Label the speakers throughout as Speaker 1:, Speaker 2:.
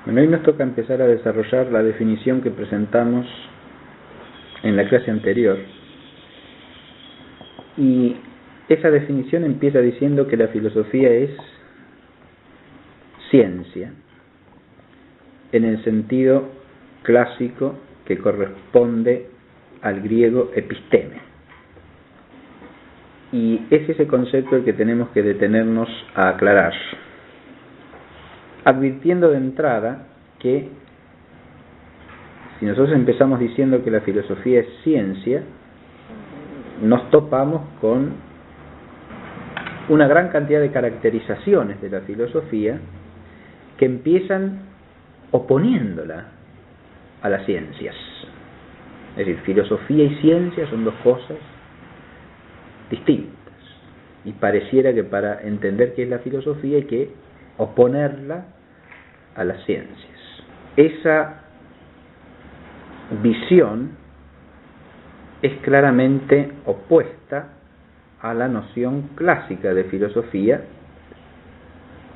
Speaker 1: Bueno, hoy nos toca empezar a desarrollar la definición que presentamos en la clase anterior. Y esa definición empieza diciendo que la filosofía es ciencia, en el sentido clásico que corresponde al griego episteme. Y es ese concepto el que tenemos que detenernos a aclarar, advirtiendo de entrada que si nosotros empezamos diciendo que la filosofía es ciencia, nos topamos con una gran cantidad de caracterizaciones de la filosofía que empiezan oponiéndola a las ciencias. Es decir, filosofía y ciencia son dos cosas distintas. Y pareciera que para entender qué es la filosofía hay que oponerla a las ciencias. Esa visión es claramente opuesta a la noción clásica de filosofía,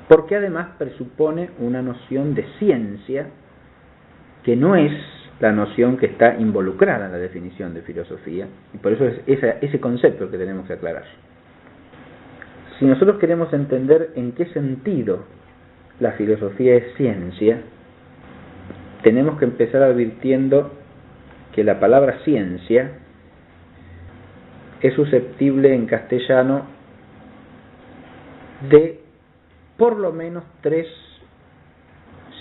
Speaker 1: porque además presupone una noción de ciencia que no es la noción que está involucrada en la definición de filosofía, y por eso es ese concepto que tenemos que aclarar. Si nosotros queremos entender en qué sentido la filosofía es ciencia, tenemos que empezar advirtiendo que la palabra ciencia es susceptible en castellano de por lo menos tres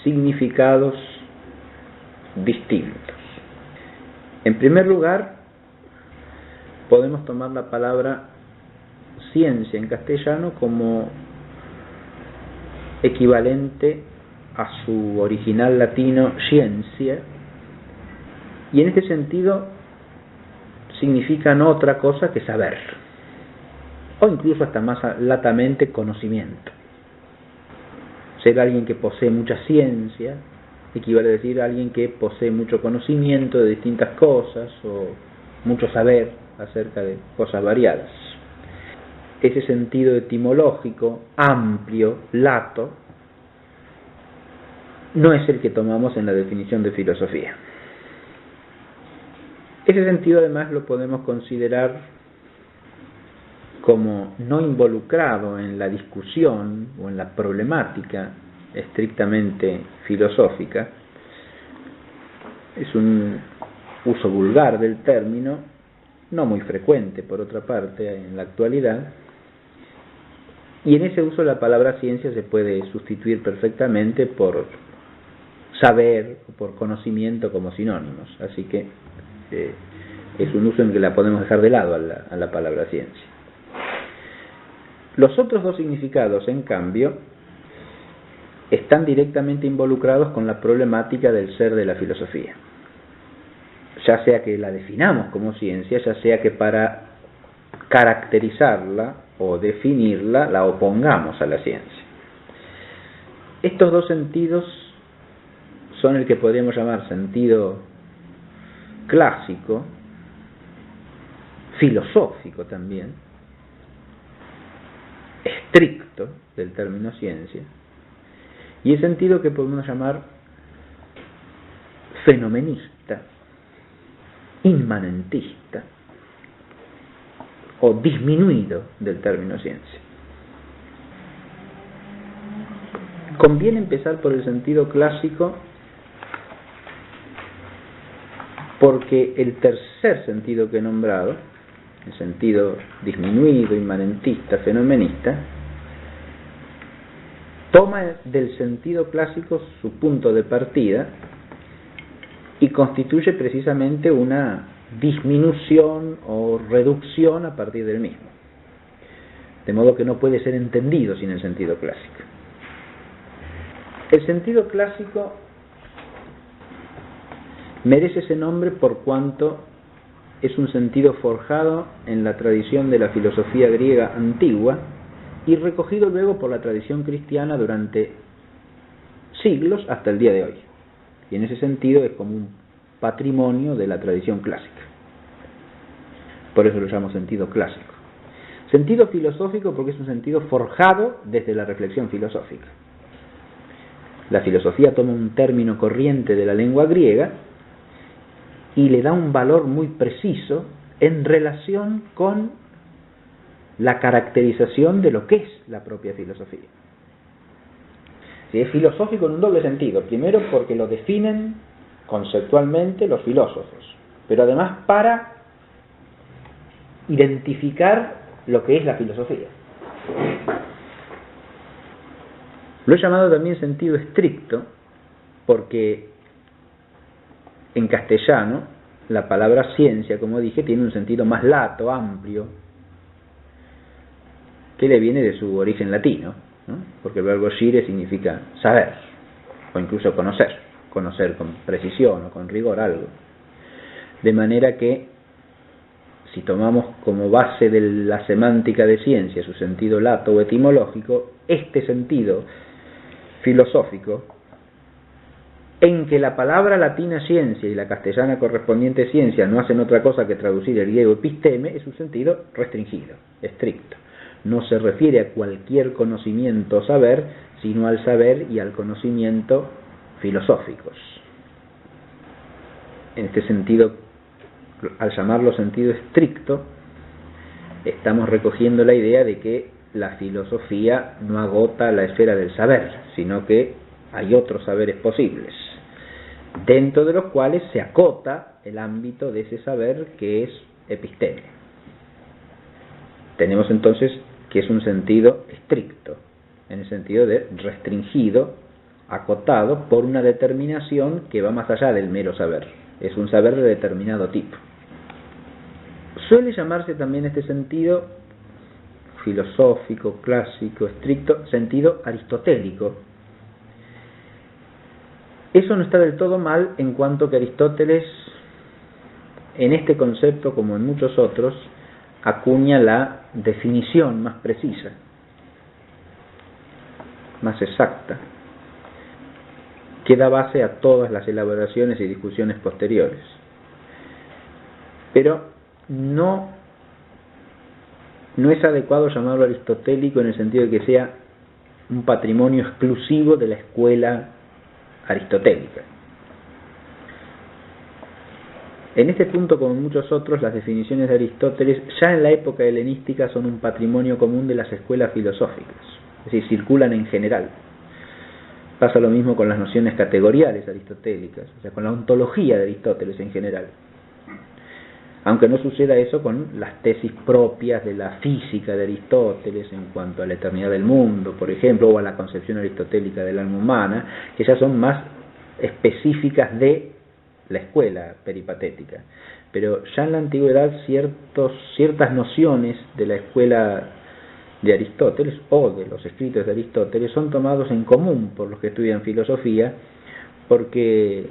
Speaker 1: significados distintos. En primer lugar, podemos tomar la palabra ciencia en castellano como equivalente a su original latino scientia, y en este sentido significan otra cosa que saber, o incluso hasta más latamente conocimiento. Ser alguien que posee mucha ciencia equivale a decir alguien que posee mucho conocimiento de distintas cosas o mucho saber acerca de cosas variadas. Ese sentido etimológico, amplio, lato, no es el que tomamos en la definición de filosofía. Ese sentido además lo podemos considerar como no involucrado en la discusión o en la problemática estrictamente filosófica. Es un uso vulgar del término, no muy frecuente por otra parte en la actualidad, y en ese uso la palabra ciencia se puede sustituir perfectamente por saber o por conocimiento como sinónimos, así que es un uso en que la podemos dejar de lado a la palabra ciencia. Los otros dos significados, en cambio, están directamente involucrados con la problemática del ser de la filosofía, ya sea que la definamos como ciencia, ya sea que para caracterizarla o definirla la opongamos a la ciencia. Estos dos sentidos son el que podríamos llamar sentido clásico, filosófico también, estricto del término ciencia, y el sentido que podemos llamar fenomenista, inmanentista o disminuido del término ciencia. Conviene empezar por el sentido clásico porque el tercer sentido que he nombrado, el sentido disminuido, inmanentista, fenomenista, toma del sentido clásico su punto de partida y constituye precisamente una disminución o reducción a partir del mismo, de modo que no puede ser entendido sin el sentido clásico. El sentido clásico merece ese nombre por cuanto es un sentido forjado en la tradición de la filosofía griega antigua y recogido luego por la tradición cristiana durante siglos hasta el día de hoy. Y en ese sentido es como un patrimonio de la tradición clásica. Por eso lo llamo sentido clásico. Sentido filosófico porque es un sentido forjado desde la reflexión filosófica. La filosofía toma un término corriente de la lengua griega y le da un valor muy preciso en relación con la caracterización de lo que es la propia filosofía. Es filosófico en un doble sentido. Primero, porque lo definen conceptualmente los filósofos, pero además para identificar lo que es la filosofía. Lo he llamado también sentido estricto porque en castellano la palabra ciencia, como dije, tiene un sentido más lato, amplio, que le viene de su origen latino, ¿no? Porque el verbo scire significa saber, o incluso conocer con precisión o con rigor algo. De manera que, si tomamos como base de la semántica de ciencia su sentido lato o etimológico, este sentido filosófico, en que la palabra latina ciencia y la castellana correspondiente ciencia no hacen otra cosa que traducir el griego episteme, es un sentido restringido, estricto. No se refiere a cualquier conocimiento o saber, sino al saber y al conocimiento filosóficos. En este sentido, al llamarlo sentido estricto, estamos recogiendo la idea de que la filosofía no agota la esfera del saber, sino que hay otros saberes posibles, dentro de los cuales se acota el ámbito de ese saber que es episteme. Tenemos entonces que es un sentido estricto, en el sentido de restringido, acotado por una determinación que va más allá del mero saber. Es un saber de determinado tipo. Suele llamarse también este sentido filosófico, clásico, estricto, sentido aristotélico. Eso no está del todo mal, en cuanto que Aristóteles, en este concepto como en muchos otros, acuña la definición más precisa, más exacta, que da base a todas las elaboraciones y discusiones posteriores. Pero no es adecuado llamarlo aristotélico en el sentido de que sea un patrimonio exclusivo de la escuela aristotélica. En este punto, como en muchos otros, las definiciones de Aristóteles ya en la época helenística son un patrimonio común de las escuelas filosóficas, es decir, circulan en general. Pasa lo mismo con las nociones categoriales aristotélicas, o sea, con la ontología de Aristóteles en general. Aunque no suceda eso con las tesis propias de la física de Aristóteles en cuanto a la eternidad del mundo, por ejemplo, o a la concepción aristotélica del alma humana, que ya son más específicas de la escuela peripatética. Pero ya en la antigüedad ciertas nociones de la escuela de Aristóteles o de los escritos de Aristóteles son tomados en común por los que estudian filosofía, porque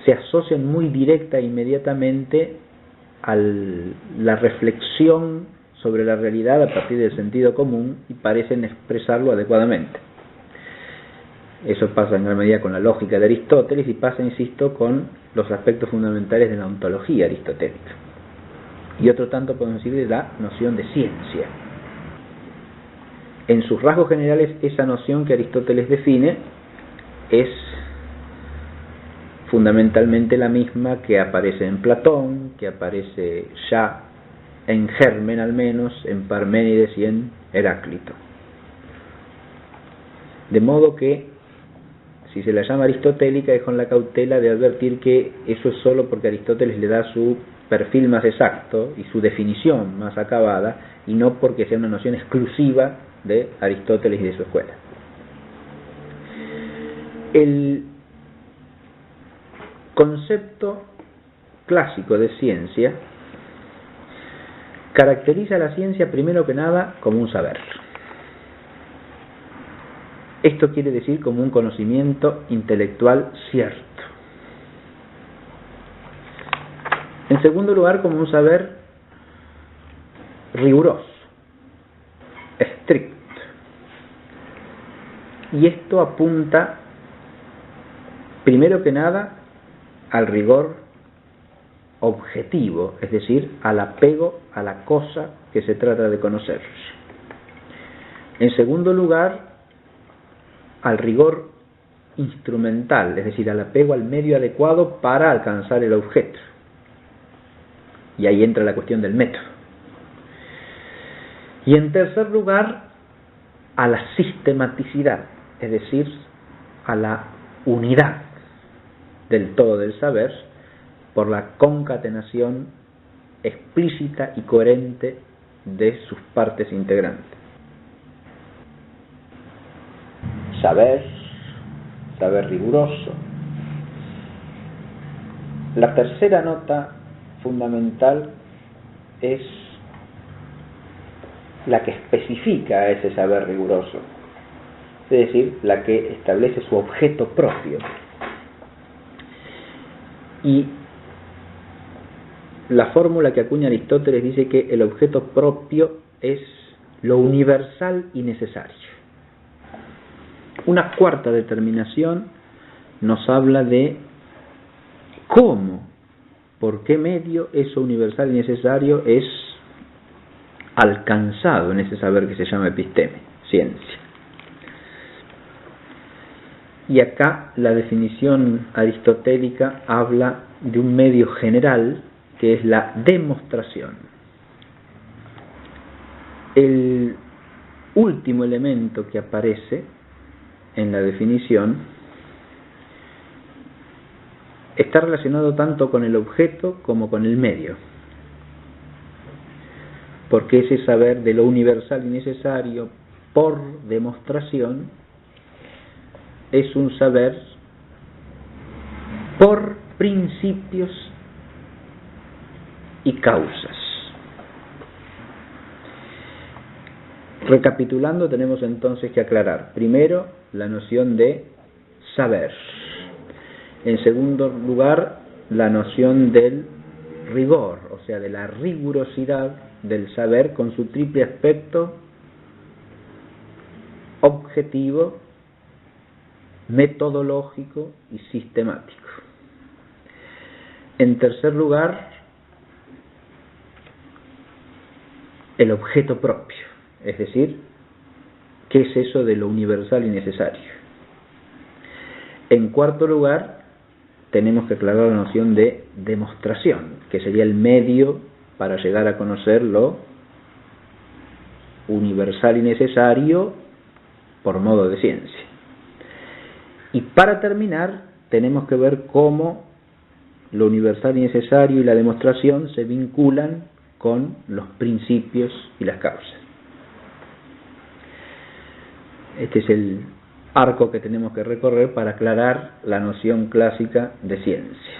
Speaker 1: se asocian muy directa e inmediatamente a la reflexión sobre la realidad a partir del sentido común y parecen expresarlo adecuadamente. Eso pasa en gran medida con la lógica de Aristóteles y pasa, insisto, con los aspectos fundamentales de la ontología aristotélica. Y otro tanto podemos decir de la noción de ciencia. En sus rasgos generales, esa noción que Aristóteles define es fundamentalmente la misma que aparece en Platón, que aparece ya en germen al menos, en Parménides y en Heráclito. De modo que, si se la llama aristotélica, es con la cautela de advertir que eso es solo porque Aristóteles le da su perfil más exacto y su definición más acabada, y no porque sea una noción exclusiva de Aristóteles y de su escuela. El concepto clásico de ciencia caracteriza a la ciencia primero que nada como un saber. Esto quiere decir como un conocimiento intelectual cierto. En segundo lugar, como un saber riguroso, estricto. Y esto apunta, primero que nada, al rigor objetivo, es decir, al apego a la cosa que se trata de conocer. En segundo lugar, al rigor instrumental, es decir, al apego al medio adecuado para alcanzar el objeto. Y ahí entra la cuestión del método. Y en tercer lugar, a la sistematicidad, es decir, a la unidad del todo del saber por la concatenación explícita y coherente de sus partes integrantes. Saber riguroso. La tercera nota fundamental es la que especifica a ese saber riguroso, es decir, la que establece su objeto propio. Y la fórmula que acuña Aristóteles dice que el objeto propio es lo universal y necesario. Una cuarta determinación nos habla de cómo, por qué medio eso universal y necesario es alcanzado en ese saber que se llama episteme, ciencia. Y acá la definición aristotélica habla de un medio general que es la demostración. El último elemento que aparece en la definición está relacionado tanto con el objeto como con el medio, porque ese saber de lo universal y necesario por demostración es un saber por principios y causas. Recapitulando, tenemos entonces que aclarar primero la noción de saber, en segundo lugar la noción del rigor, o sea, de la rigurosidad del saber con su triple aspecto objetivo, metodológico y sistemático. En tercer lugar, el objeto propio, es decir, ¿qué es eso de lo universal y necesario? En cuarto lugar, tenemos que aclarar la noción de demostración, que sería el medio para llegar a conocer lo universal y necesario por modo de ciencia. Y para terminar, tenemos que ver cómo lo universal y necesario y la demostración se vinculan con los principios y las causas. Este es el arco que tenemos que recorrer para aclarar la noción clásica de ciencia,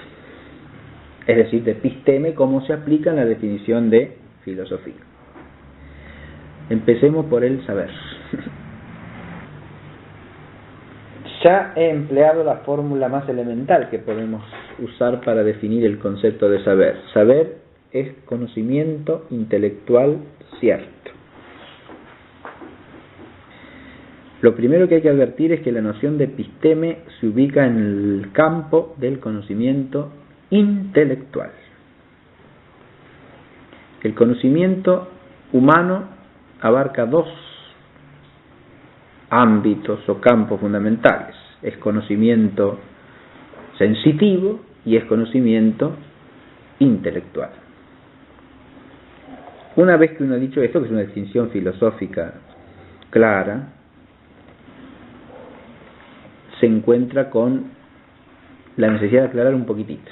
Speaker 1: es decir, de episteme, cómo se aplica en la definición de filosofía. Empecemos por el saber. Ya he empleado la fórmula más elemental que podemos usar para definir el concepto de saber. Saber es conocimiento intelectual cierto. Lo primero que hay que advertir es que la noción de episteme se ubica en el campo del conocimiento intelectual. El conocimiento humano abarca dos ámbitos o campos fundamentales. Es conocimiento sensitivo y es conocimiento intelectual. Una vez que uno ha dicho esto, que es una distinción filosófica clara, se encuentra con la necesidad de aclarar un poquitito.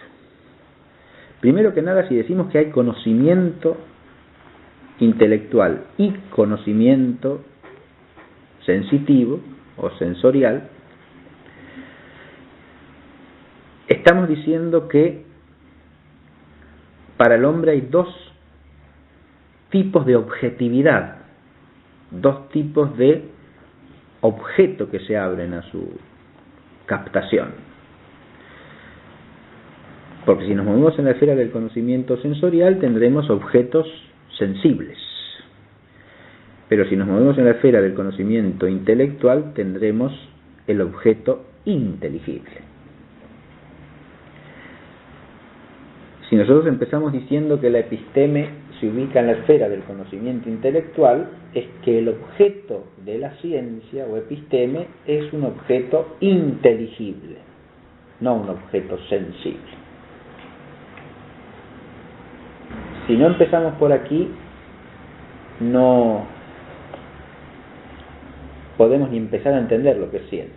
Speaker 1: Primero que nada, si decimos que hay conocimiento intelectual y conocimiento sensitivo o sensorial, estamos diciendo que para el hombre hay dos tipos de objetividad, dos tipos de objeto que se abren a su captación. Porque si nos movemos en la esfera del conocimiento sensorial tendremos objetos sensibles, pero si nos movemos en la esfera del conocimiento intelectual tendremos el objeto inteligible. Si nosotros empezamos diciendo que la episteme se ubica en la esfera del conocimiento intelectual es que el objeto de la ciencia o episteme es un objeto inteligible, no un objeto sensible. Si no empezamos por aquí, no podemos ni empezar a entender lo que es ciencia.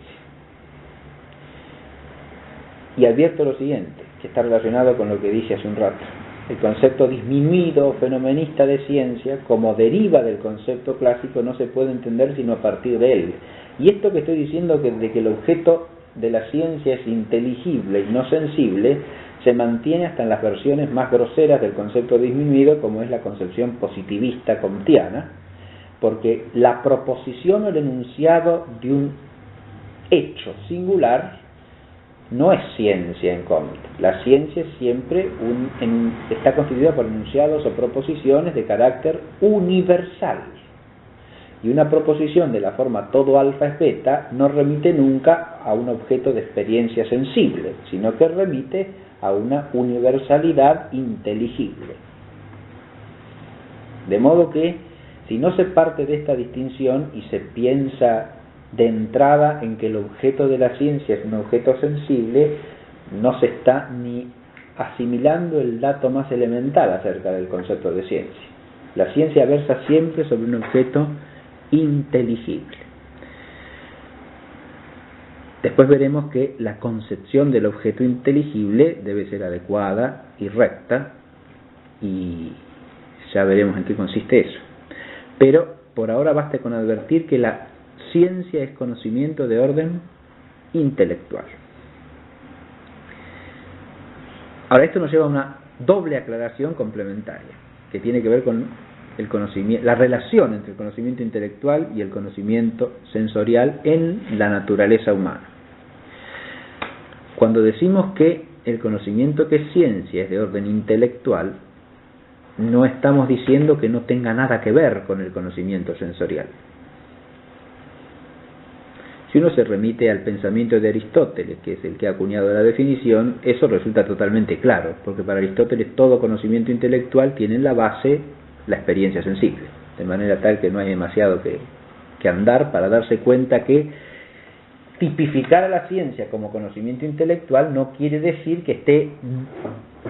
Speaker 1: Y advierto lo siguiente, que está relacionado con lo que dije hace un rato. El concepto disminuido o fenomenista de ciencia, como deriva del concepto clásico, no se puede entender sino a partir de él. Y esto que estoy diciendo, de que el objeto de la ciencia es inteligible y no sensible, se mantiene hasta en las versiones más groseras del concepto disminuido, como es la concepción positivista comtiana, porque la proposición o el enunciado de un hecho singular no es ciencia en Comte. La ciencia es siempre está constituida por enunciados o proposiciones de carácter universal. Y una proposición de la forma todo alfa es beta no remite nunca a un objeto de experiencia sensible, sino que remite a una universalidad inteligible. De modo que, si no se parte de esta distinción y se piensa de entrada en que el objeto de la ciencia es un objeto sensible, no se está ni asimilando el dato más elemental acerca del concepto de ciencia. La ciencia versa siempre sobre un objeto inteligible. Después veremos que la concepción del objeto inteligible debe ser adecuada y recta, y ya veremos en qué consiste eso. Pero por ahora basta con advertir que la ciencia es conocimiento de orden intelectual. Ahora, esto nos lleva a una doble aclaración complementaria, que tiene que ver con el conocimiento, la relación entre el conocimiento intelectual y el conocimiento sensorial en la naturaleza humana. Cuando decimos que el conocimiento que es ciencia es de orden intelectual, no estamos diciendo que no tenga nada que ver con el conocimiento sensorial. Si uno se remite al pensamiento de Aristóteles, que es el que ha acuñado la definición, eso resulta totalmente claro, porque para Aristóteles todo conocimiento intelectual tiene en la base la experiencia sensible, de manera tal que no hay demasiado que andar para darse cuenta que tipificar a la ciencia como conocimiento intelectual no quiere decir que esté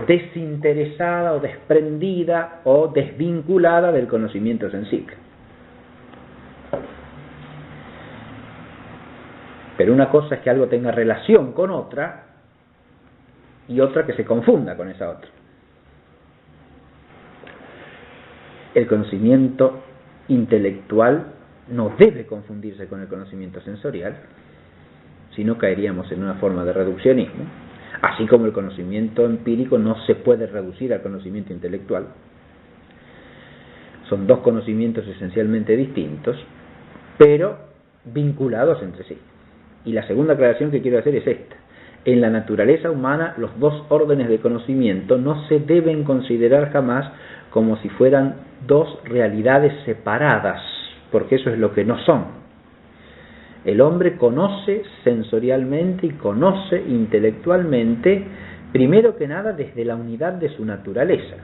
Speaker 1: desinteresada o desprendida o desvinculada del conocimiento sensible. Pero una cosa es que algo tenga relación con otra y otra que se confunda con esa otra. El conocimiento intelectual no debe confundirse con el conocimiento sensorial, si no caeríamos en una forma de reduccionismo, así como el conocimiento empírico no se puede reducir al conocimiento intelectual. Son dos conocimientos esencialmente distintos, pero vinculados entre sí. Y la segunda aclaración que quiero hacer es esta. En la naturaleza humana, los dos órdenes de conocimiento no se deben considerar jamás como si fueran dos realidades separadas, porque eso es lo que no son. El hombre conoce sensorialmente y conoce intelectualmente, primero que nada, desde la unidad de su naturaleza.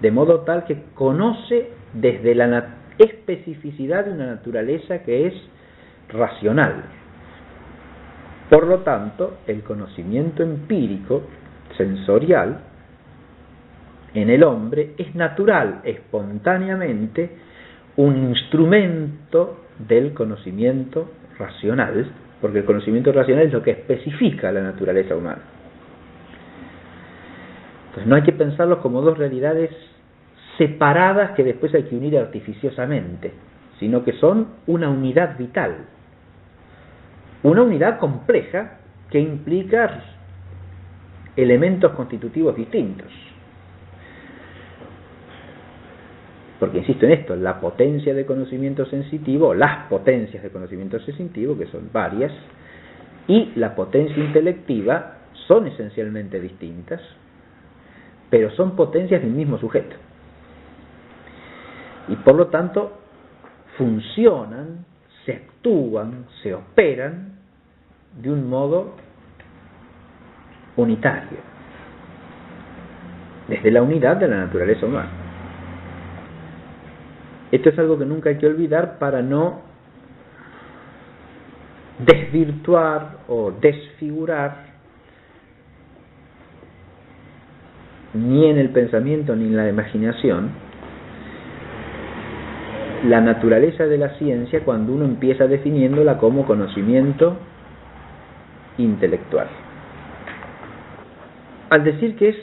Speaker 1: De modo tal que conoce desde la especificidad de una naturaleza que es racional. Por lo tanto, el conocimiento empírico, sensorial, en el hombre es natural, espontáneamente, un instrumento del conocimiento racional, porque el conocimiento racional es lo que especifica la naturaleza humana. Entonces no hay que pensarlos como dos realidades separadas que después hay que unir artificiosamente, sino que son una unidad vital, una unidad compleja que implica elementos constitutivos distintos. Porque insisto en esto, la potencia de conocimiento sensitivo, las potencias de conocimiento sensitivo, que son varias, y la potencia intelectiva son esencialmente distintas, pero son potencias del mismo sujeto. Y por lo tanto, funcionan, se actúan, se operan de un modo unitario. desde la unidad de la naturaleza humana. Esto es algo que nunca hay que olvidar para no desvirtuar o desfigurar ni en el pensamiento ni en la imaginación la naturaleza de la ciencia cuando uno empieza definiéndola como conocimiento intelectual. Al decir que es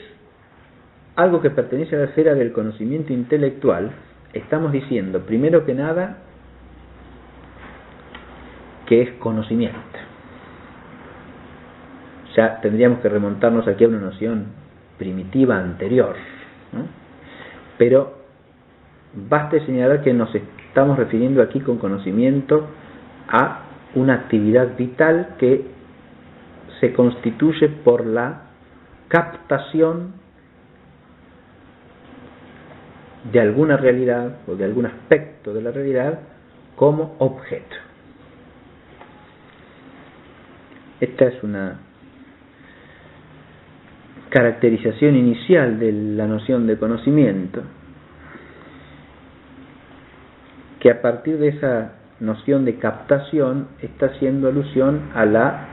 Speaker 1: algo que pertenece a la esfera del conocimiento intelectual, estamos diciendo, primero que nada, que es conocimiento. Ya tendríamos que remontarnos aquí a una noción primitiva anterior, ¿no? Pero basta señalar que nos estamos refiriendo aquí con conocimiento a una actividad vital que se constituye por la captación de alguna realidad o de algún aspecto de la realidad como objeto. Esta es una caracterización inicial de la noción de conocimiento, que a partir de esa noción de captación está haciendo alusión a la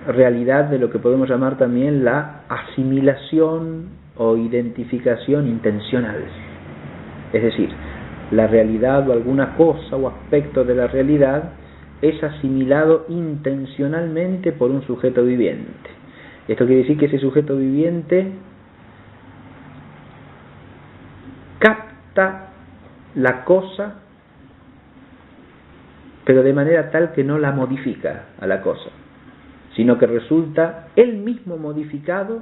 Speaker 1: realidad de lo que podemos llamar también la asimilación o identificación intencional. Es decir, la realidad o alguna cosa o aspecto de la realidad es asimilado intencionalmente por un sujeto viviente. Esto quiere decir que ese sujeto viviente capta la cosa, pero de manera tal que no la modifica a la cosa, sino que resulta él mismo modificado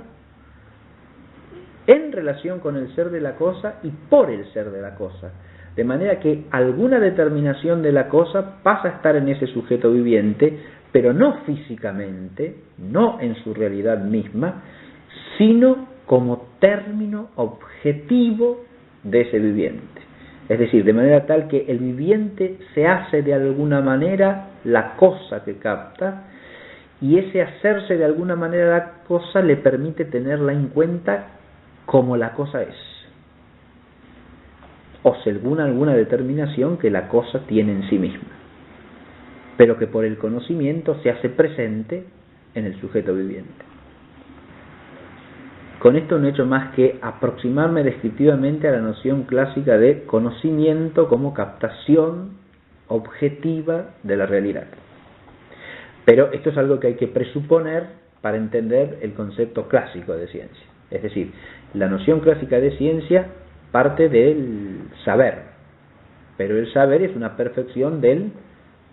Speaker 1: en relación con el ser de la cosa y por el ser de la cosa, de manera que alguna determinación de la cosa pasa a estar en ese sujeto viviente, pero no físicamente, no en su realidad misma, sino como término objetivo de ese viviente. Es decir, de manera tal que el viviente se hace de alguna manera la cosa que capta, y ese hacerse de alguna manera la cosa le permite tenerla en cuenta como la cosa es, o según alguna determinación que la cosa tiene en sí misma, pero que por el conocimiento se hace presente en el sujeto viviente. Con esto no he hecho más que aproximarme descriptivamente a la noción clásica de conocimiento como captación objetiva de la realidad. Pero esto es algo que hay que presuponer para entender el concepto clásico de ciencia. Es decir, la noción clásica de ciencia parte del saber, pero el saber es una perfección del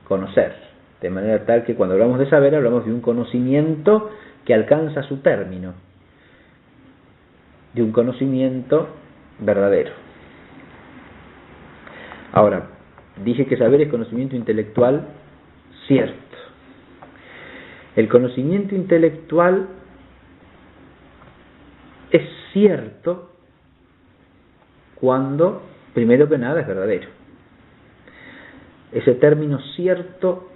Speaker 1: conocer, de manera tal que cuando hablamos de saber hablamos de un conocimiento que alcanza su término, de un conocimiento verdadero. Ahora, dije que saber es conocimiento intelectual cierto. El conocimiento intelectual es cierto cuando, primero que nada, es verdadero. Ese término cierto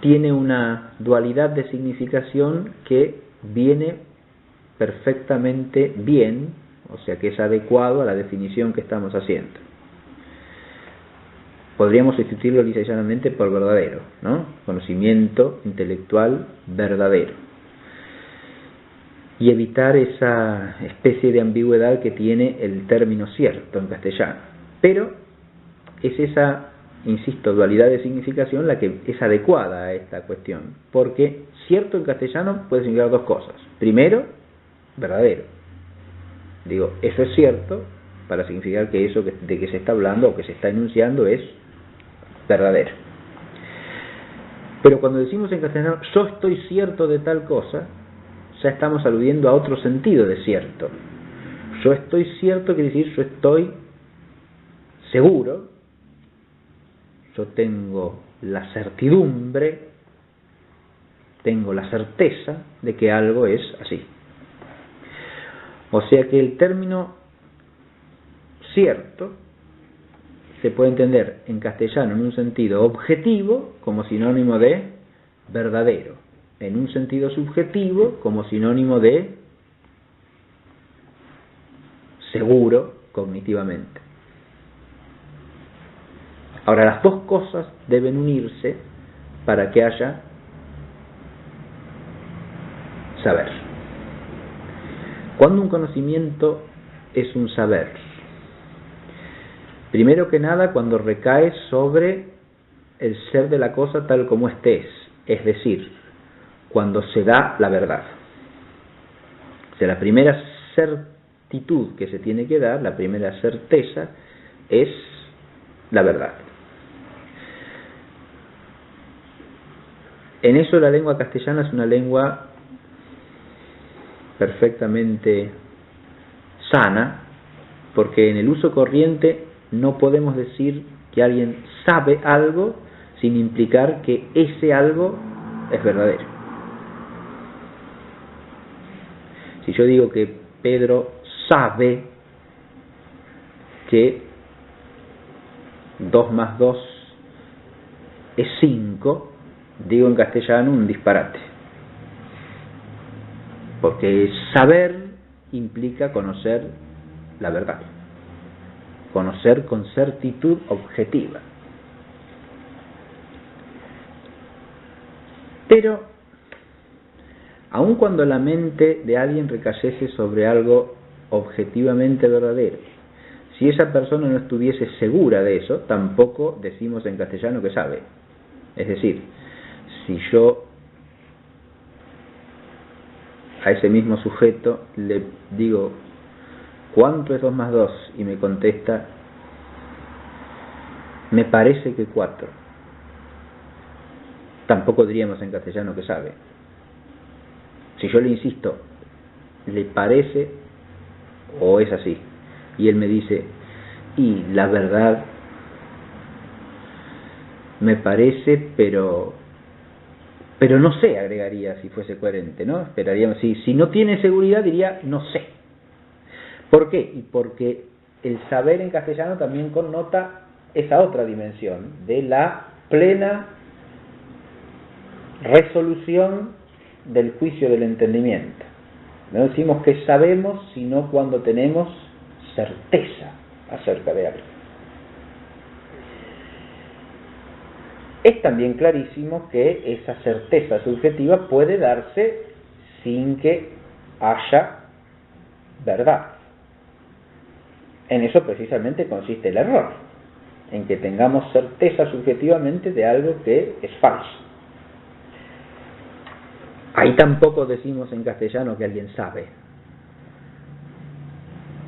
Speaker 1: tiene una dualidad de significación que viene perfectamente bien, o sea que es adecuado a la definición que estamos haciendo. Podríamos sustituirlo lisa y llanamente por verdadero, ¿no? Conocimiento intelectual verdadero. Y evitar esa especie de ambigüedad que tiene el término cierto en castellano. Pero es esa, insisto, dualidad de significación la que es adecuada a esta cuestión. Porque cierto en castellano puede significar dos cosas. Primero, verdadero. Digo, eso es cierto para significar que eso de que se está hablando o que se está enunciando es verdadero. Pero cuando decimos en castellano, yo estoy cierto de tal cosa, ya estamos aludiendo a otro sentido de cierto. Yo estoy cierto quiere decir yo estoy seguro, yo tengo la certidumbre, tengo la certeza de que algo es así. O sea que el término cierto se puede entender en castellano en un sentido objetivo como sinónimo de verdadero, en un sentido subjetivo como sinónimo de seguro cognitivamente. Ahora, las dos cosas deben unirse para que haya saber. Cuando un conocimiento es un saber, primero que nada cuando recae sobre el ser de la cosa tal como éste es decir, cuando se da la verdad. O sea, la primera certitud que se tiene que dar, la primera certeza, es la verdad. En eso la lengua castellana es una lengua perfectamente sana, porque en el uso corriente no podemos decir que alguien sabe algo sin implicar que ese algo es verdadero. Si yo digo que Pedro sabe que 2 más 2 es 5, digo en castellano un disparate. Porque saber implica conocer la verdad. Conocer con certitud objetiva. Pero, aun cuando la mente de alguien recayese sobre algo objetivamente verdadero, si esa persona no estuviese segura de eso, tampoco decimos en castellano que sabe. Es decir, si yo a ese mismo sujeto le digo ¿cuánto es 2 más 2? Y me contesta me parece que 4, tampoco diríamos en castellano que sabe. Si yo le insisto ¿le parece o es así? Y él me dice y la verdad me parece pero no sé, agregaría si fuese coherente, ¿no? Esperaríamos, si no tiene seguridad diría no sé. ¿Por qué? Y porque el saber en castellano también connota esa otra dimensión de la plena resolución del juicio del entendimiento. No decimos que sabemos, sino cuando tenemos certeza acerca de algo. Es también clarísimo que esa certeza subjetiva puede darse sin que haya verdad. En eso precisamente consiste el error, en que tengamos certeza subjetivamente de algo que es falso. Ahí tampoco decimos en castellano que alguien sabe.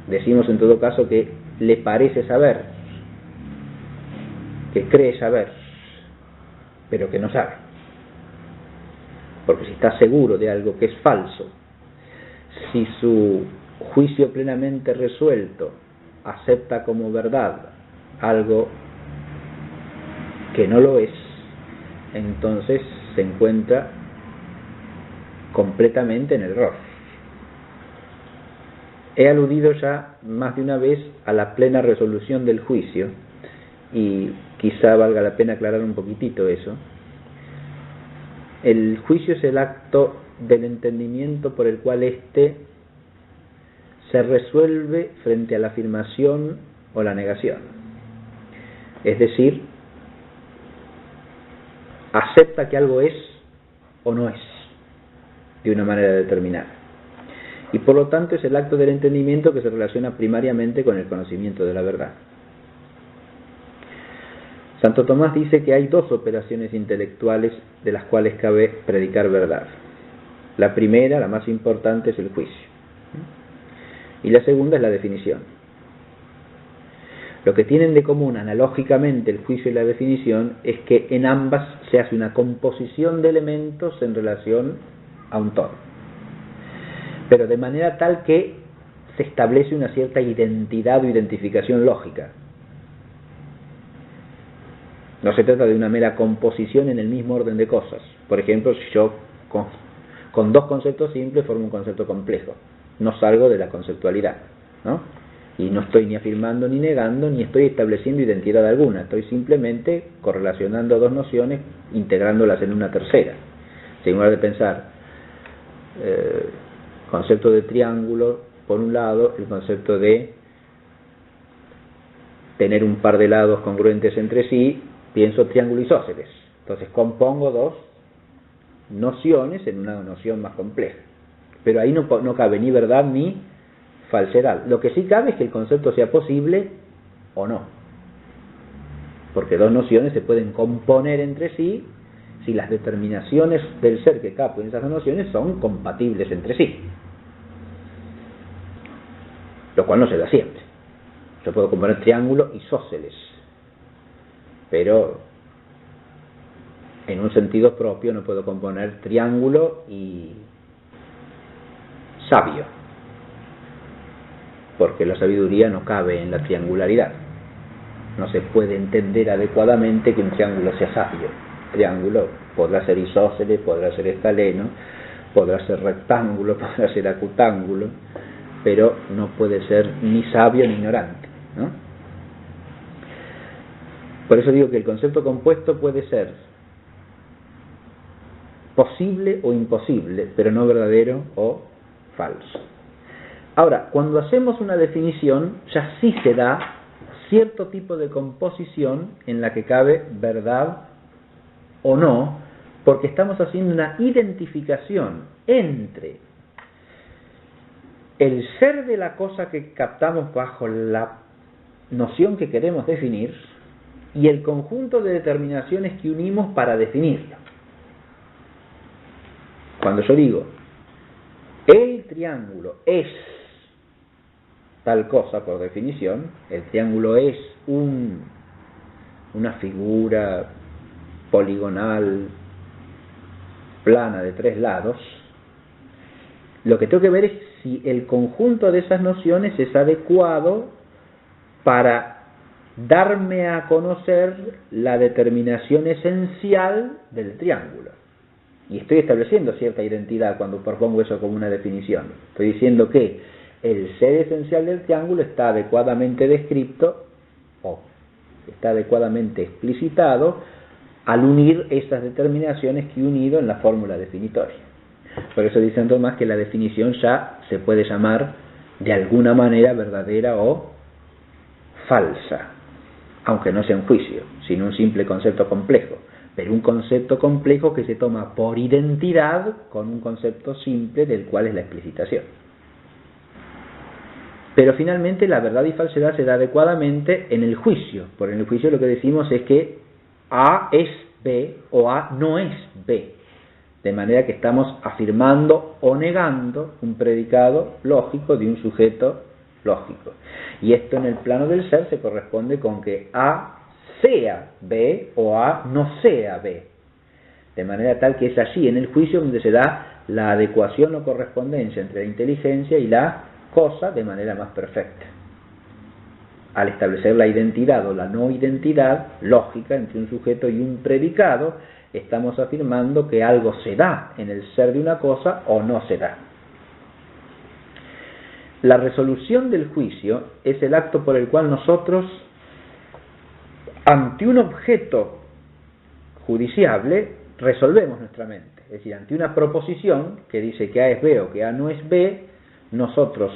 Speaker 1: Decimos en todo caso que le parece saber, que cree saber, pero que no sabe. Porque si está seguro de algo que es falso, si su juicio plenamente resuelto acepta como verdad algo que no lo es, entonces se encuentra completamente en error. He aludido ya más de una vez a la plena resolución del juicio y quizá valga la pena aclarar un poquitito eso. El juicio es el acto del entendimiento por el cual éste se resuelve frente a la afirmación o la negación. Es decir, acepta que algo es o no es, de una manera determinada. Y por lo tanto es el acto del entendimiento que se relaciona primariamente con el conocimiento de la verdad. Santo Tomás dice que hay 2 operaciones intelectuales de las cuales cabe predicar verdad. La primera, la más importante, es el juicio. Y la segunda es la definición. Lo que tienen de común analógicamente el juicio y la definición es que en ambas se hace una composición de elementos en relación a un todo, pero de manera tal que se establece una cierta identidad o identificación lógica. No se trata de una mera composición en el mismo orden de cosas. Por ejemplo, si yo con 2 conceptos simples formo un concepto complejo, no salgo de la conceptualidad, ¿no? Y no estoy ni afirmando ni negando, ni estoy estableciendo identidad alguna, estoy simplemente correlacionando 2 nociones, integrándolas en una tercera. Si en lugar de pensar concepto de triángulo, por un lado, el concepto de tener un par de lados congruentes entre sí, pienso triángulo isósceles. Entonces compongo dos nociones en una noción más compleja. Pero ahí no cabe ni verdad ni falsedad. Lo que sí cabe es que el concepto sea posible o no. Porque dos nociones se pueden componer entre sí si las determinaciones del ser que capo en esas dos nociones son compatibles entre sí. Lo cual no se da siempre. Yo puedo componer triángulo isósceles, pero en un sentido propio no puedo componer triángulo y sabio, porque la sabiduría no cabe en la triangularidad. No se puede entender adecuadamente que un triángulo sea sabio. Triángulo podrá ser isósceles, podrá ser escaleno, podrá ser rectángulo, podrá ser acutángulo, pero no puede ser ni sabio ni ignorante, ¿no? Por eso digo que el concepto compuesto puede ser posible o imposible, pero no verdadero o falso. Ahora, cuando hacemos una definición, ya sí se da cierto tipo de composición en la que cabe verdad o no, porque estamos haciendo una identificación entre el ser de la cosa que captamos bajo la noción que queremos definir y el conjunto de determinaciones que unimos para definirlo. Cuando yo digo el triángulo es tal cosa por definición, el triángulo es una figura poligonal plana de tres lados, lo que tengo que ver es si el conjunto de esas nociones es adecuado para darme a conocer la determinación esencial del triángulo. Y estoy estableciendo cierta identidad cuando propongo eso como una definición. Estoy diciendo que el ser esencial del triángulo está adecuadamente descrito o está adecuadamente explicitado al unir esas determinaciones que he unido en la fórmula definitoria. Por eso dicen Tomás que la definición ya se puede llamar de alguna manera verdadera o falsa, aunque no sea un juicio, sino un simple concepto complejo, pero un concepto complejo que se toma por identidad con un concepto simple del cual es la explicitación. Pero finalmente la verdad y falsedad se da adecuadamente en el juicio. Por en el juicio lo que decimos es que A es B o A no es B. De manera que estamos afirmando o negando un predicado lógico de un sujeto lógico. Y esto en el plano del ser se corresponde con que A sea B o A no sea B. De manera tal que es allí en el juicio donde se da la adecuación o correspondencia entre la inteligencia y la cosa de manera más perfecta. Al establecer la identidad o la no identidad lógica entre un sujeto y un predicado, estamos afirmando que algo se da en el ser de una cosa o no se da. La resolución del juicio es el acto por el cual nosotros, ante un objeto judiciable, resolvemos nuestra mente. Es decir, ante una proposición que dice que A es B o que A no es B, nosotros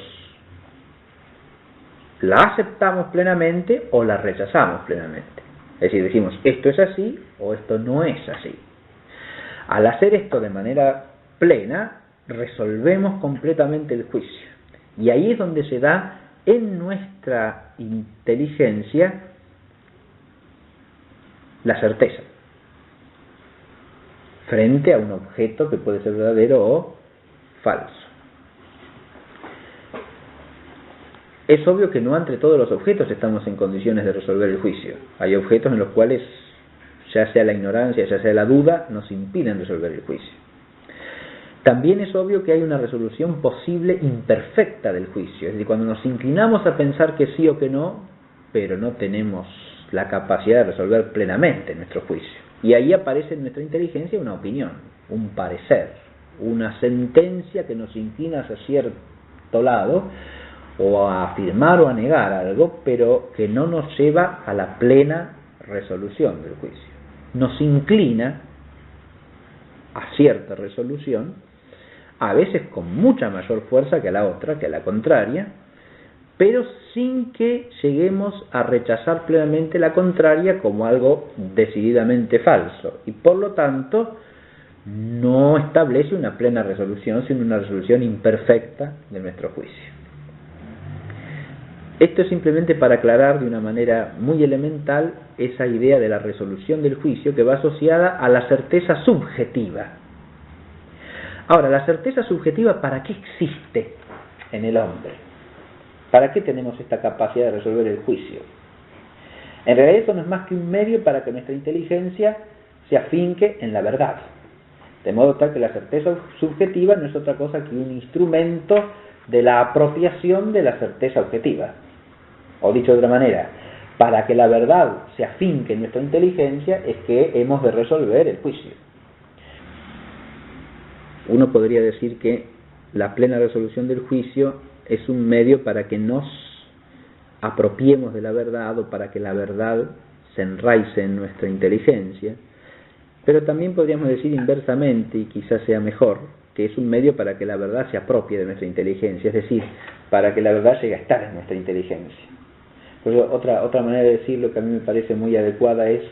Speaker 1: la aceptamos plenamente o la rechazamos plenamente. Es decir, decimos esto es así o esto no es así. Al hacer esto de manera plena, resolvemos completamente el juicio. Y ahí es donde se da en nuestra inteligencia la certeza frente a un objeto que puede ser verdadero o falso. Es obvio que no entre todos los objetos estamos en condiciones de resolver el juicio. Hay objetos en los cuales, ya sea la ignorancia, ya sea la duda, nos impiden resolver el juicio. También es obvio que hay una resolución posible imperfecta del juicio. Es decir, cuando nos inclinamos a pensar que sí o que no, pero no tenemos la capacidad de resolver plenamente nuestro juicio. Y ahí aparece en nuestra inteligencia una opinión, un parecer, una sentencia que nos inclina hacia cierto lado, o a afirmar o a negar algo, pero que no nos lleva a la plena resolución del juicio. Nos inclina a cierta resolución, a veces con mucha mayor fuerza que a la otra, que a la contraria, pero sin que lleguemos a rechazar plenamente la contraria como algo decididamente falso, y por lo tanto no establece una plena resolución, sino una resolución imperfecta de nuestro juicio. Esto es simplemente para aclarar de una manera muy elemental esa idea de la resolución del juicio que va asociada a la certeza subjetiva. Ahora, la certeza subjetiva, ¿para qué existe en el hombre? ¿Para qué tenemos esta capacidad de resolver el juicio? En realidad eso no es más que un medio para que nuestra inteligencia se afinque en la verdad. De modo tal que la certeza subjetiva no es otra cosa que un instrumento de la apropiación de la certeza objetiva. O dicho de otra manera, para que la verdad se afinque en nuestra inteligencia es que hemos de resolver el juicio. Uno podría decir que la plena resolución del juicio es un medio para que nos apropiemos de la verdad o para que la verdad se enraice en nuestra inteligencia, pero también podríamos decir inversamente, y quizás sea mejor, que es un medio para que la verdad se apropie de nuestra inteligencia, es decir, para que la verdad llegue a estar en nuestra inteligencia. Pero otra manera de decirlo que a mí me parece muy adecuada es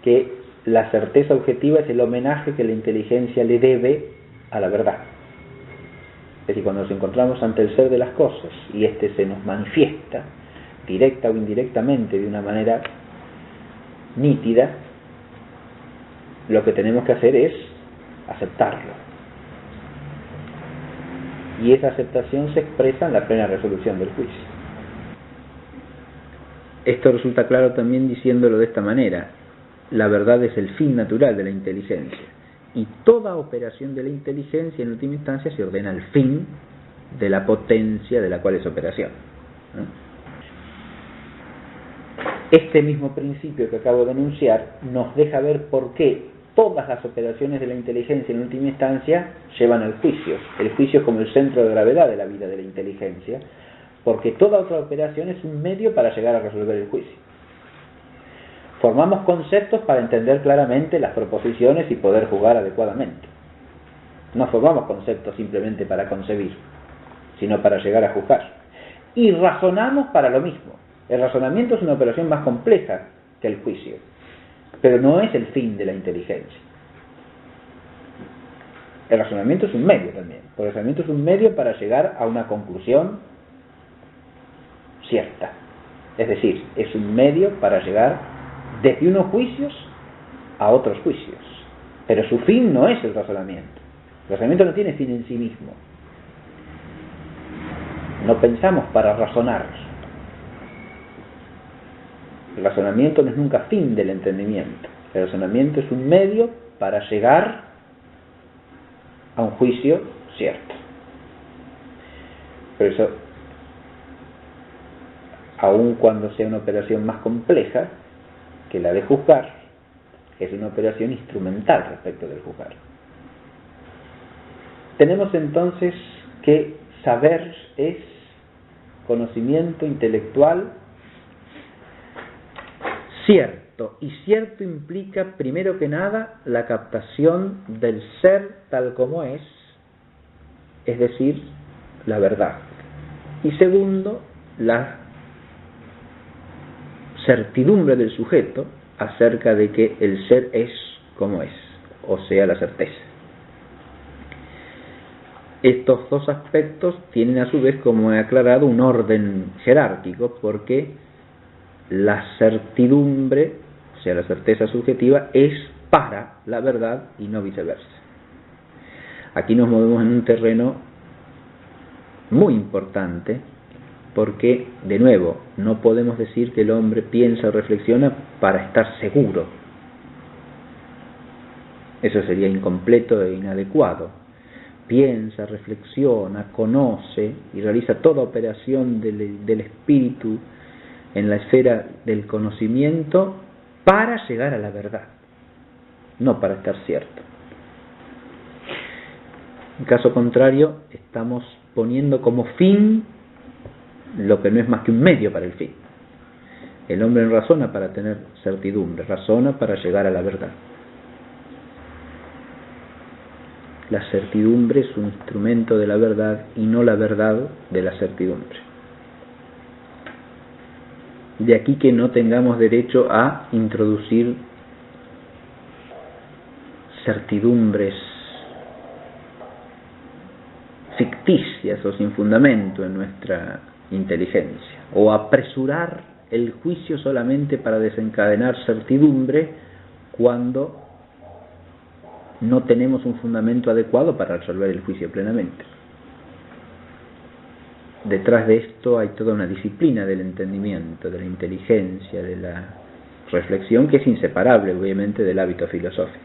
Speaker 1: que la certeza objetiva es el homenaje que la inteligencia le debe a la verdad. Es decir, cuando nos encontramos ante el ser de las cosas y éste se nos manifiesta, directa o indirectamente, de una manera nítida, lo que tenemos que hacer es aceptarlo. Y esa aceptación se expresa en la plena resolución del juicio. Esto resulta claro también diciéndolo de esta manera: la verdad es el fin natural de la inteligencia, y toda operación de la inteligencia en última instancia se ordena al fin de la potencia de la cual es operación. Este mismo principio que acabo de enunciar nos deja ver por qué todas las operaciones de la inteligencia en última instancia llevan al juicio. El juicio es como el centro de gravedad de la vida de la inteligencia, porque toda otra operación es un medio para llegar a resolver el juicio. Formamos conceptos para entender claramente las proposiciones y poder jugar adecuadamente. No formamos conceptos simplemente para concebir, sino para llegar a juzgar. Y razonamos para lo mismo. El razonamiento es una operación más compleja que el juicio, pero no es el fin de la inteligencia. El razonamiento es un medio también. El razonamiento es un medio para llegar a una conclusión cierta. Es decir, es un medio para llegar desde unos juicios a otros juicios. Pero su fin no es el razonamiento. El razonamiento no tiene fin en sí mismo. No pensamos para razonar. El razonamiento no es nunca fin del entendimiento. El razonamiento es un medio para llegar a un juicio cierto. Por eso, aun cuando sea una operación más compleja que la de juzgar, es una operación instrumental respecto del juzgar. Tenemos entonces que saber es conocimiento intelectual cierto, y cierto implica primero que nada la captación del ser tal como es decir, la verdad, y segundo, la certidumbre del sujeto acerca de que el ser es como es, o sea, la certeza. Estos dos aspectos tienen a su vez, como he aclarado, un orden jerárquico, porque la certidumbre, o sea, la certeza subjetiva, es para la verdad y no viceversa. Aquí nos movemos en un terreno muy importante, porque, de nuevo, no podemos decir que el hombre piensa o reflexiona para estar seguro. Eso sería incompleto e inadecuado. Piensa, reflexiona, conoce y realiza toda operación del espíritu en la esfera del conocimiento para llegar a la verdad, no para estar cierto. En caso contrario, estamos poniendo como fin lo que no es más que un medio para el fin. El hombre no razona para tener certidumbre, razona para llegar a la verdad. la certidumbre es un instrumento de la verdad y no la verdad de la certidumbre. De aquí que no tengamos derecho a introducir certidumbres ficticias o sin fundamento en nuestra inteligencia, o apresurar el juicio solamente para desencadenar certidumbre cuando no tenemos un fundamento adecuado para resolver el juicio plenamente. Detrás de esto hay toda una disciplina del entendimiento, de la inteligencia, de la reflexión, que es inseparable obviamente del hábito filosófico.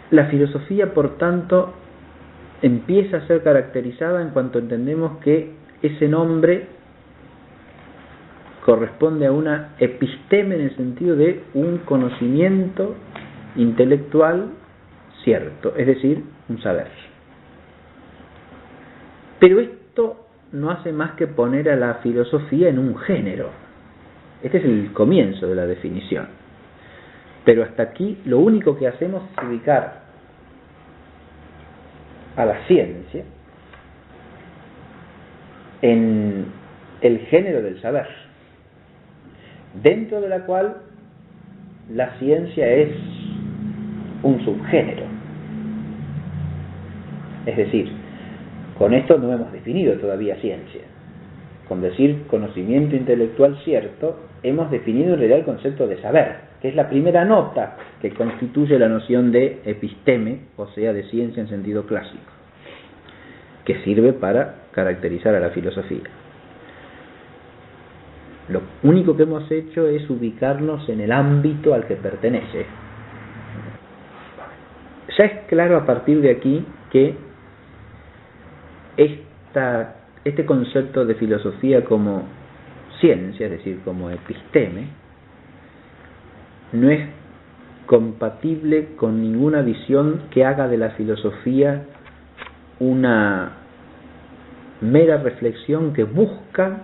Speaker 1: La filosofía, por tanto, empieza a ser caracterizada en cuanto entendemos que ese nombre corresponde a una episteme, en el sentido de un conocimiento intelectual cierto, es decir, un saber. Pero esto no hace más que poner a la filosofía en un género. Este es el comienzo de la definición. Pero hasta aquí lo único que hacemos es ubicar a la ciencia en el género del saber, dentro de la cual la ciencia es un subgénero. Es decir, con esto no hemos definido todavía ciencia. Con decir conocimiento intelectual cierto, hemos definido en realidad el concepto de saber, que es la primera nota que constituye la noción de episteme, o sea, de ciencia en sentido clásico, que sirve para caracterizar a la filosofía. Lo único que hemos hecho es ubicarnos en el ámbito al que pertenece. Ya es claro a partir de aquí que este concepto de filosofía como ciencia, es decir, como episteme, no es compatible con ninguna visión que haga de la filosofía una mera reflexión que busca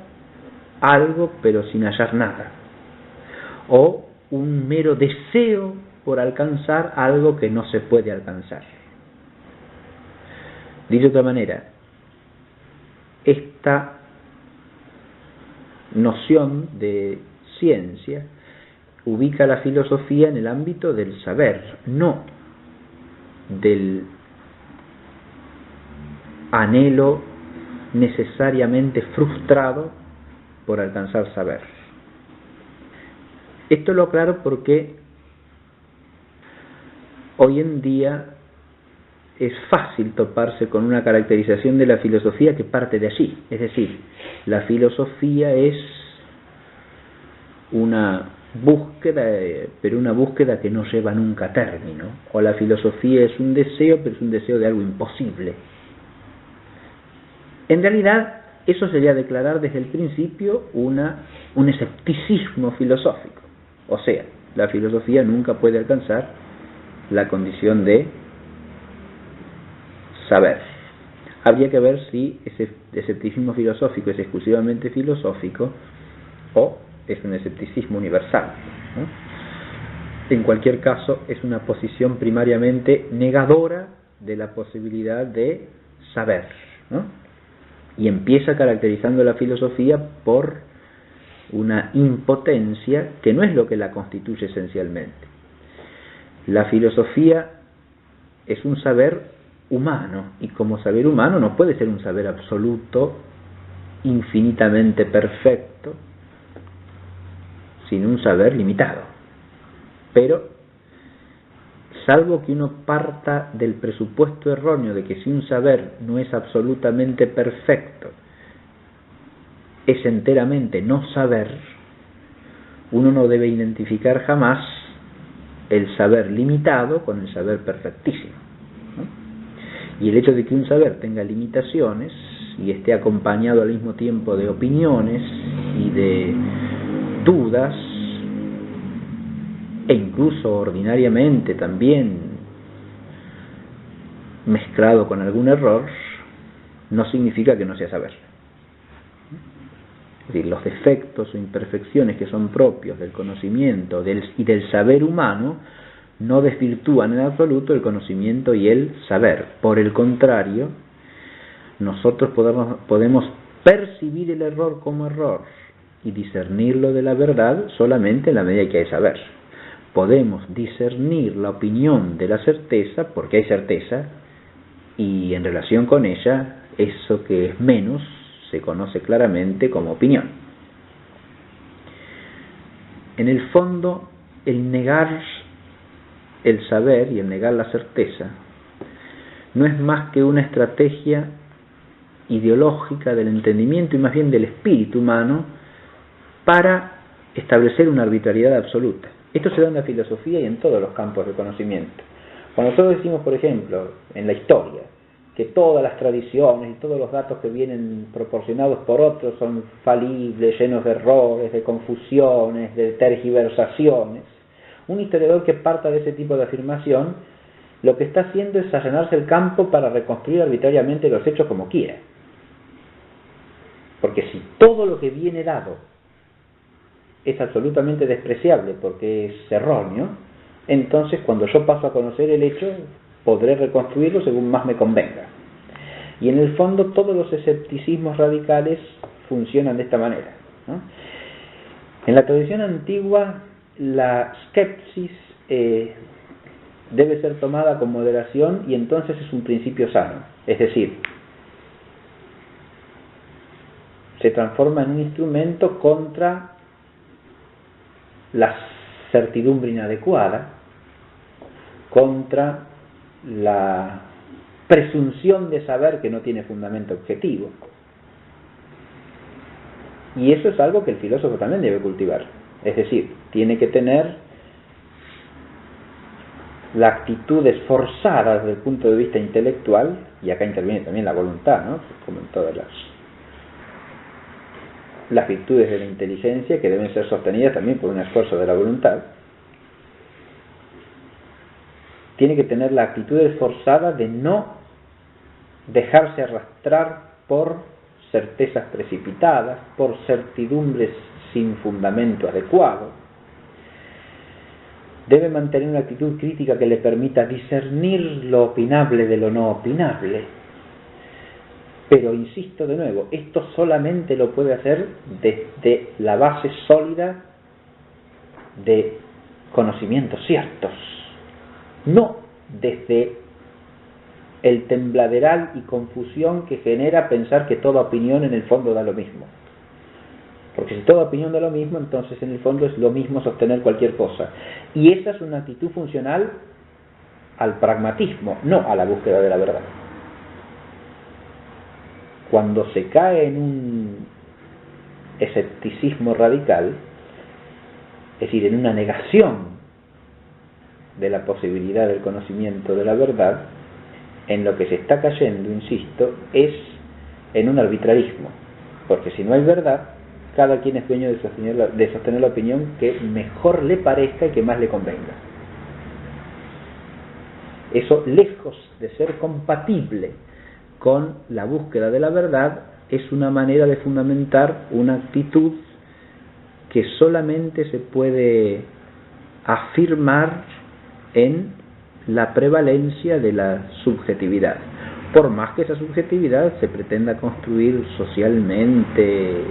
Speaker 1: algo pero sin hallar nada, o un mero deseo por alcanzar algo que no se puede alcanzar. Dicho de otra manera, esta noción de ciencia ubica la filosofía en el ámbito del saber, no del anhelo necesariamente frustrado por alcanzar saber. Esto lo aclaro porque hoy en día es fácil toparse con una caracterización de la filosofía que parte de allí. Es decir, la filosofía es una búsqueda, pero una búsqueda que no lleva nunca a término. O la filosofía es un deseo, pero es un deseo de algo imposible. En realidad, eso sería declarar desde el principio un escepticismo filosófico. O sea, la filosofía nunca puede alcanzar la condición de saber. Habría que ver si ese escepticismo filosófico es exclusivamente filosófico o es un escepticismo universal, ¿no? En cualquier caso, es una posición primariamente negadora de la posibilidad de saber, ¿no? Y empieza caracterizando la filosofía por una impotencia que no es lo que la constituye esencialmente. La filosofía es un saber humano, y como saber humano no puede ser un saber absoluto, infinitamente perfecto, sino un saber limitado. Pero, salvo que uno parta del presupuesto erróneo de que si un saber no es absolutamente perfecto, es enteramente no saber, uno no debe identificar jamás el saber limitado con el saber perfectísimo, ¿no? Y el hecho de que un saber tenga limitaciones y esté acompañado al mismo tiempo de opiniones y de dudas, e incluso ordinariamente también mezclado con algún error, no significa que no sea saber. Es decir, los defectos o imperfecciones que son propios del conocimiento y del saber humano no desvirtúan en absoluto el conocimiento y el saber. Por el contrario, nosotros podemos percibir el error como error y discernirlo de la verdad solamente en la medida que hay saber. Podemos discernir la opinión de la certeza porque hay certeza, y en relación con ella, eso que es menos se conoce claramente como opinión. En el fondo, el negar el saber y el negar la certeza no es más que una estrategia ideológica del entendimiento y más bien del espíritu humano para establecer una arbitrariedad absoluta. Esto se da en la filosofía y en todos los campos del conocimiento. Cuando nosotros decimos, por ejemplo, en la historia, que todas las tradiciones y todos los datos que vienen proporcionados por otros son falibles, llenos de errores, de confusiones, de tergiversaciones, un historiador que parta de ese tipo de afirmación, lo que está haciendo es allanarse el campo para reconstruir arbitrariamente los hechos como quiera. Porque si todo lo que viene dado es absolutamente despreciable porque es erróneo, entonces cuando yo paso a conocer el hecho, podré reconstruirlo según más me convenga. Y en el fondo todos los escepticismos radicales funcionan de esta manera, ¿no? En la tradición antigua, la skepsis debe ser tomada con moderación y entonces es un principio sano. Es decir, se transforma en un instrumento contra la certidumbre inadecuada, contra la presunción de saber que no tiene fundamento objetivo. Y eso es algo que el filósofo también debe cultivar. Es decir, tiene que tener la actitud esforzada desde el punto de vista intelectual, y acá interviene también la voluntad, ¿no? Como en todas las virtudes de la inteligencia, que deben ser sostenidas también por un esfuerzo de la voluntad. Tiene que tener la actitud esforzada de no dejarse arrastrar por certezas precipitadas, por certidumbres sin fundamento adecuado. Debe mantener una actitud crítica que le permita discernir lo opinable de lo no opinable. Pero insisto de nuevo, esto solamente lo puede hacer desde la base sólida de conocimientos ciertos, no desde el tembladeral y confusión que genera pensar que toda opinión en el fondo da lo mismo. Porque si toda opinión da lo mismo, entonces en el fondo es lo mismo sostener cualquier cosa. Y esa es una actitud funcional al pragmatismo, no a la búsqueda de la verdad. Cuando se cae en un escepticismo radical, es decir, en una negación de la posibilidad del conocimiento de la verdad, en lo que se está cayendo, insisto, es en un arbitrarismo. Porque si no hay verdad, cada quien es dueño de sostener la opinión que mejor le parezca y que más le convenga. Eso, lejos de ser compatible con la búsqueda de la verdad, es una manera de fundamentar una actitud que solamente se puede afirmar en la prevalencia de la subjetividad, por más que esa subjetividad se pretenda construir socialmente,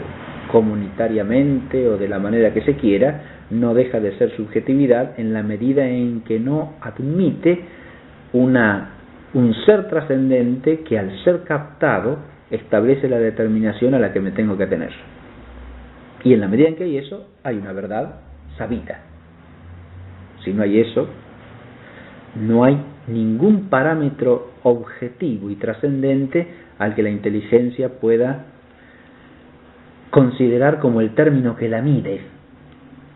Speaker 1: comunitariamente o de la manera que se quiera, no deja de ser subjetividad en la medida en que no admite un ser trascendente que al ser captado establece la determinación a la que me tengo que atener. Y en la medida en que hay eso, hay una verdad sabida. Si no hay eso, no hay ningún parámetro objetivo y trascendente al que la inteligencia pueda considerar como el término que la mide.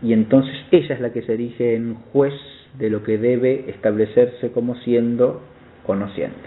Speaker 1: Y entonces ella es la que se erige en juez de lo que debe establecerse como siendo o no siendo.